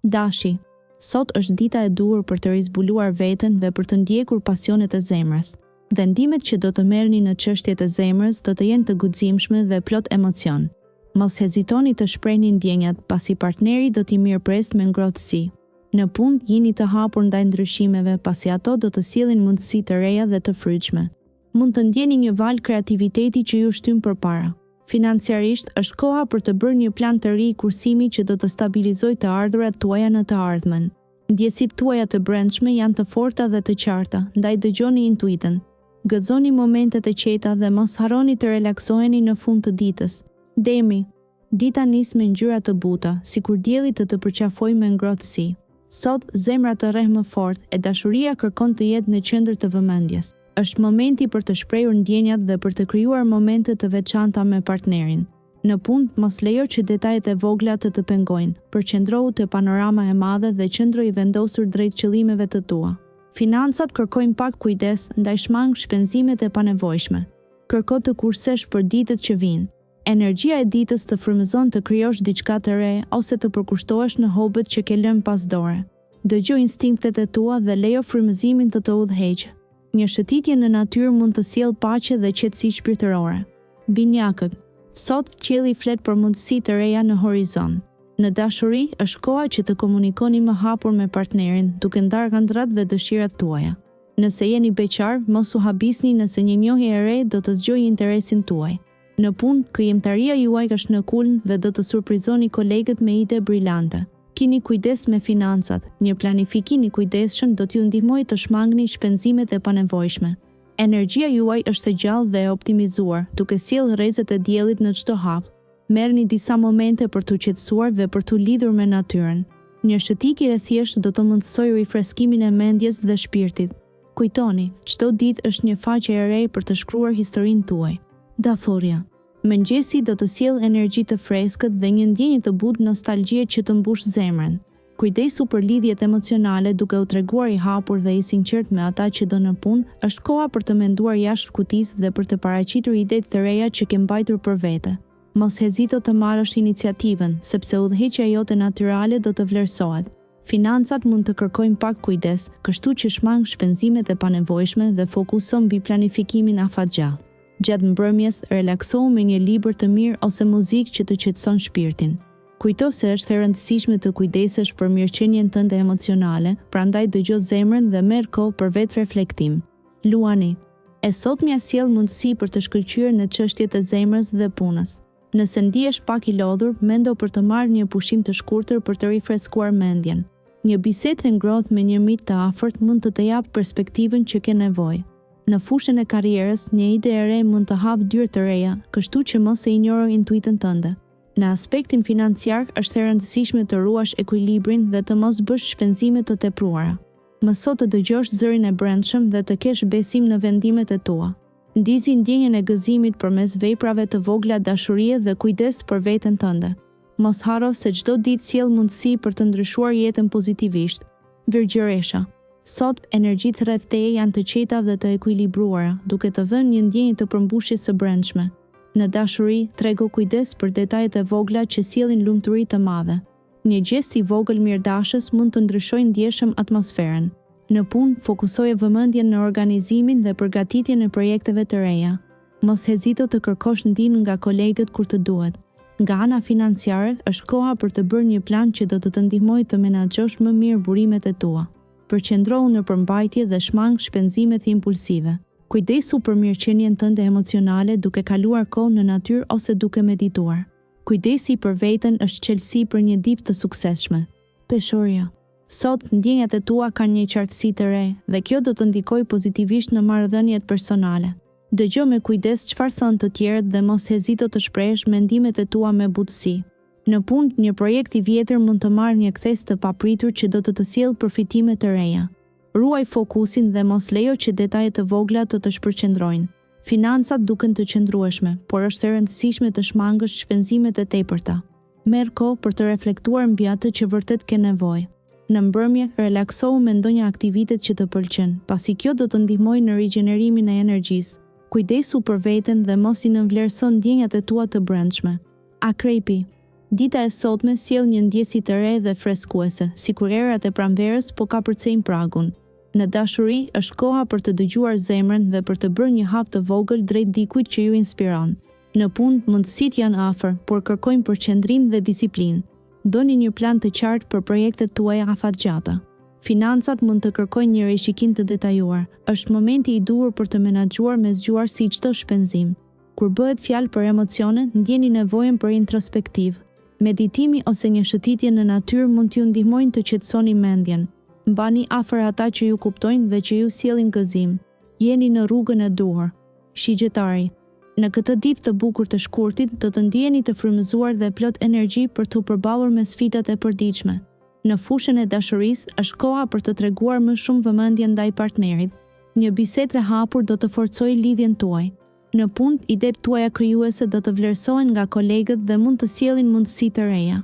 Dashi, sot është dita e duhur për të rizbuluar veten dhe për të ndjekur pasionet e zemrës. Dhe ndimet që do të merrni në çështjet e zemrës do të jenë të guximshme dhe plot emocion. Mos hezitoni të shprehni ndjenjat, pasi partneri do t'i mirëpres me ngrohtësi. Në punë jeni të hapur ndaj ndryshimeve, pasi ato do të sjellin mundësi të reja dhe të frytshme. Mund të ndjeni një val kreativiteti që ju shtyn përpara. Financiarisht është koha për të bërë një plan të ri kursimi që do të stabilizojë të ardhurat tuaja në të ardhmen. Ndjesitë tuaja të brendshme janë të forta dhe të qarta, ndaj dëgjoni intuitën. Gëzoni momentet e qeta dhe mos harroni të relaksoheni në fund të ditës. Demi, dita nis me ngjyra të buta, sikur dielli të përqafojë me ngrohtësi. Sot zemra të rreh më fort e dashuria kërkon të jetë në qendër të vëmendjes. Është momenti për të shprehur ndjenjat dhe për të krijuar momente të veçanta me partnerin. Në punë, mos lejo që detajet e vogla të pengojnë. Përqendrohu te panorama e madhe dhe qëndro i vendosur drejt qëllimeve të tua. Financat kërkojnë pak kujdes ndaj shmang shpenzimet e panevojshme. Kërko të kursesh për ditët që vijnë. Energjia e ditës të frymëzon të krijosh diçka të re ose të përkushtohesh në hobet që ke lënë pas dore. Dëgjoj instinktet e tua dhe lejo frymëzimin të udhëheqë. Një shëtitje në natyrë mund të sjellë paqe dhe qetësi shpirtërore. Binjakët, sot qielli flet për mundësi të reja në horizont. Në dashuri është koha që të komunikoni më hapur me partnerin, duke ndarë ëndrat dhe dëshirat tuaja. Nëse jeni beqar, mos u habisni nëse një njohje e re do të zgjojë interesin tuaj. Në punë, krijimtaria juaj është në kulm dhe do të surprizoni kolegët me ide brillante. Kini kujdes me financat, një planifikim i kujdesshëm do t'ju ndihmojë të shmangni shpenzimet e panevojshme. Energjia juaj është e gjallë dhe e optimizuar, duke sjellë rrezet e diellit në çdo hap. Merrni disa momente për t'u qetësuar dhe për t'u lidhur me natyrën. Një shëtitje e thjeshtë do të mundësojë rifreskimin e mendjes dhe shpirtit. Kujtoni, çdo ditë është një faqe e re për të shkruar historinë tuaj. Dafuria. Mëngjesi do të sjellë energji të freskët dhe një ndjenjë të butë nostalgjie që të mbush zemrën. Kujdesu për lidhjet emocionale duke u treguar i hapur dhe i sinqert me ata që do në punë, është koha për të menduar jashtë kutisë dhe për të paraqitur idetë të reja që ke mbajtur për vete. Mos hezito të marrësh iniciativën, sepse udhëheqja jote natyrale do të vlerësohet. Financat mund të kërkojnë pak kujdes, kështu që shmang shpenzimet e panevojshme dhe fokuso mbi planifikimin afatgjallë. Gjatë mbrëmjes, relaksohu me një libër të mirë ose muzikë që të qetëson shpirtin. Kujto se është e rëndësishme të kujdesesh për mirëqenien tënde emocionale, prandaj dëgjo zemrën dhe merr kohë për vetreflektim. Luani. E sotmja sjell mundësi për të shkëlqyer në çështjet e zemrës dhe punës. Nëse ndihesh pak i lodhur, mendo për të marrë një pushim të shkurtër për të rifreskuar mendjen. Një bisedë e ngrohtë me një mik të afërt mund të japë perspektivën që ke nevojë. Në fushën e karrierës, një ide e re mund të hapë dyrë të reja, kështu që mos e injoro intuitën tënde. Në aspektin financiar, është e rëndësishme të ruash ekuilibrin dhe të mos bësh shpenzime të tepruara. Mëso të dëgjosh zërin e brendshëm dhe të kesh besim në vendimet e tua. Ndizi ndjenjën e gëzimit përmes veprave të vogla dashurie dhe kujdes për veten tënde. Mos harro se çdo ditë sjell mundësi për të ndryshuar jetën pozitivisht. Virgjëresha. Sot, energjitë rreth teje janë të qeta dhe të ekuilibruara, duke të dhënë një ndjenjë të përmbushjes së brendshme. Në dashuri, trego kujdes për detajet e vogla që sjellin lumturi të madhe. Një gjest i vogël mirëdashës mund të ndryshojë ndjeshëm atmosferën. Në punë, fokusoje vëmendjen në organizimin dhe përgatitjen e projekteve të reja. Mos hezito të kërkosh ndihmë nga kolegët kur të duhet. Nga ana financiare, është koha për të bërë një plan që do të ndihmojë të menaxhosh më mirë burimet e tua. Përqendrohu në përmbajtje dhe shmang shpenzimet impulsive. Kujdesu për mirëqenien tënde emocionale duke kaluar kohë në natyrë ose duke medituar. Kujdesi për veten është çelësi për një ditë të suksesshme. Peshoria. Sot ndjenjat e tua kanë një qartësi të re dhe kjo do të ndikojë pozitivisht në marrëdhëniet personale. Dëgjo me kujdes çfarë thon të tjerët dhe mos hezito të shprehësh mendimet e tua me butësi. Në punë, një projekt i vjetër mund të marrë një kthes të papritur që do të sjellë përfitime të reja. Ruaj fokusin dhe mos lejo që detajet të vogla të shpërqendrojnë. Financat duken të qëndrueshme, por është e rëndësishme të shmangësh shpenzimet e tepërta. Merr kohë për të reflektuar mbi atë që vërtet ke nevojë. Në mbrëmje, relaksohu me ndonjë aktivitet që të pëlqen, pasi kjo do të ndihmojë në rigjenerimin e energjisë. Kujdesu për veten dhe mos i nënvlerëso ndjenjat e tua të brendshme. Akrepi. Dita e sotme sjell një ndjesi të re dhe freskuese, sikur erat e pranverës po kapërcejnë pragun. Në dashuri është koha për të dëgjuar zemrën dhe për të bërë një hap të vogël drejt dikujt që ju inspiron. Në punë mundësitë janë afër, por kërkojnë përqendrim dhe disiplinë. Bëni një plan të qartë për projektet tuaja afatgjata. Financat mund të kërkojnë një rishikim të detajuar. Është momenti i duhur për të menaxhuar me zgjuarsi çdo shpenzim. Kur bëhet fjalë për emocione, ndjeni nevojën për introspektiv. Meditimi ose një shëtitje në natyrë mund t'ju ndihmojnë të qetësoni mendjen. Mbani afër ata që ju kuptojnë dhe që ju sjellin gëzim. Jeni në rrugën e duhur. Shigjetari. Në këtë ditë të bukur të shkurtit, do të ndjeni të frymëzuar dhe plot energji për t'u përballur me sfidat e përditshme. Në fushën e dashurisë është koha për të treguar më shumë vëmendje ndaj partnerit. Një bisedë e hapur do të forcojë lidhjen tuaj. Në punë, idetë tuaja krijuese do të vlerësohen nga kolegët dhe mund të sjellin mundësi të reja.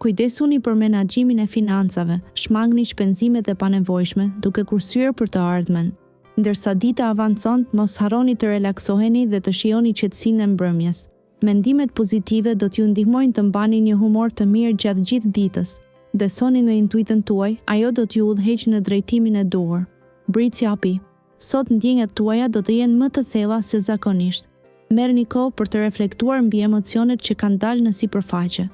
Kujdesuni për menaxhimin e financave, shmangni shpenzimet e panevojshme, duke kursyer për të ardhmen. Ndërsa dita avancon, mos harroni të relaksoheni dhe të shijoni qetësinë e mbrëmjes. Mendimet pozitive do t'ju ndihmojnë të mbani një humor të mirë gjatë gjithë ditës. Besoni në intuitën tuaj, ajo do t'ju udhëheqë në drejtimin e duhur. Britsjapi. Sot ndjenjat tuaja do të jenë më të thella se zakonisht. Merrni kohë për të reflektuar mbi emocionet që kanë dalë në sipërfaqe.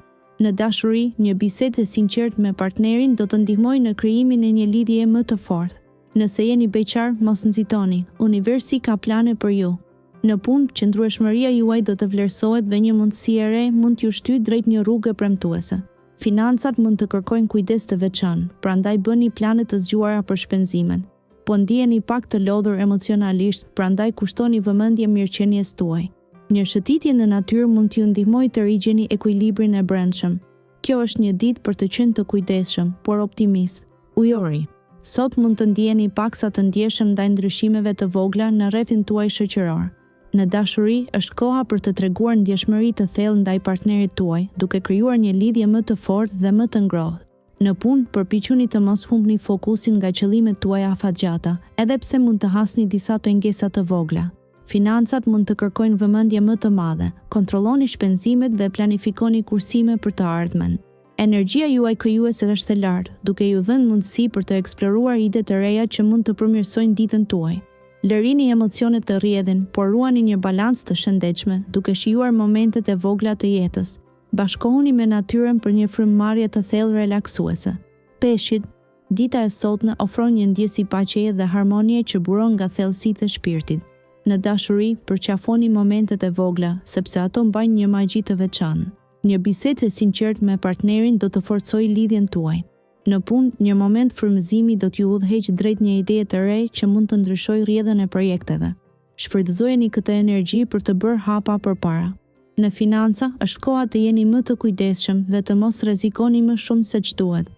Në dashuri, një bisedë e sinqertë me partnerin do të ndihmojë në krijimin e një lidhje më të fortë. Nëse jeni beqar, mos nxitoni. Universi ka plane për ju. Në punë, qëndrueshmëria juaj do të vlerësohet dhe një mundësi e re mund t'ju shtyjë drejt një rrugë premtuese. Financat mund të kërkojnë kujdes të veçantë, prandaj bëni plane të zgjuara për shpenzimin. Po ndjeni pak të lodhur emocionalisht, prandaj kushtoni vëmendje mirëqenies tuaj. Një shëtitje në natyrë mund t'ju ndihmojë të rigjeni ekuilibrin e brendshëm. Kjo është një ditë për të qenë të kujdesshëm, por optimist. Ujori. Sot mund të ndjeni paksa të ndjeshëm ndaj ndryshimeve të vogla në rrethin tuaj shoqëror. Në dashuri është koha për të treguar ndjeshmëri të thellë ndaj partnerit tuaj, duke krijuar një lidhje më të fortë dhe më të ngrohtë. Në punë, përpiquni të mos humbni fokusin nga qëllimet tuaja afatgjata, edhe pse mund të hasni disa pengesa të vogla. Financat mund të kërkojnë vëmendje më të madhe. Kontrolloni shpenzimet dhe planifikoni kursime për të ardhmen. Energjia juaj krijuese është e lartë, duke ju dhënë mundësi për të eksploruar ide të reja që mund të përmirësojnë ditën tuaj. Lërini emocionet të rrjedhin, por ruani një balancë të shëndetshme, duke shijuar momentet e vogla të jetës. Bashkohuni me natyrën për një frymëmarrje të thellë relaksuese. Peshqit, dita e sotme ofron një ndjesi paqeje dhe harmonie që buron nga thellësitë e shpirtit. Në dashuri, përqafoni momentet e vogla, sepse ato mbajnë një magji të veçantë. Një bisedë e sinqertë me partnerin do të forcojë lidhjen tuaj. Në punë, një moment frymëzimi do t'ju udhëheqë drejt një ideje të re që mund të ndryshojë rrjedhën e projekteve. Shfrytëzojeni këtë energji për të bërë hapa përpara. Në financa, është koha të jeni më të kujdesshëm dhe të mos rrezikoni më shumë se ç'duhet.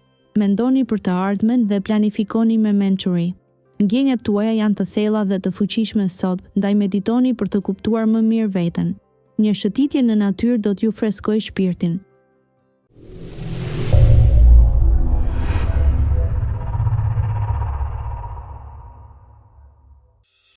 Mendoni për të ardhmen dhe planifikoni me mençuri. Ndjenjat tuaja janë të thella dhe të fuqishme sot, ndaj meditoni për të kuptuar më mirë veten. Një shëtitje në natyrë do t'ju freskojë shpirtin.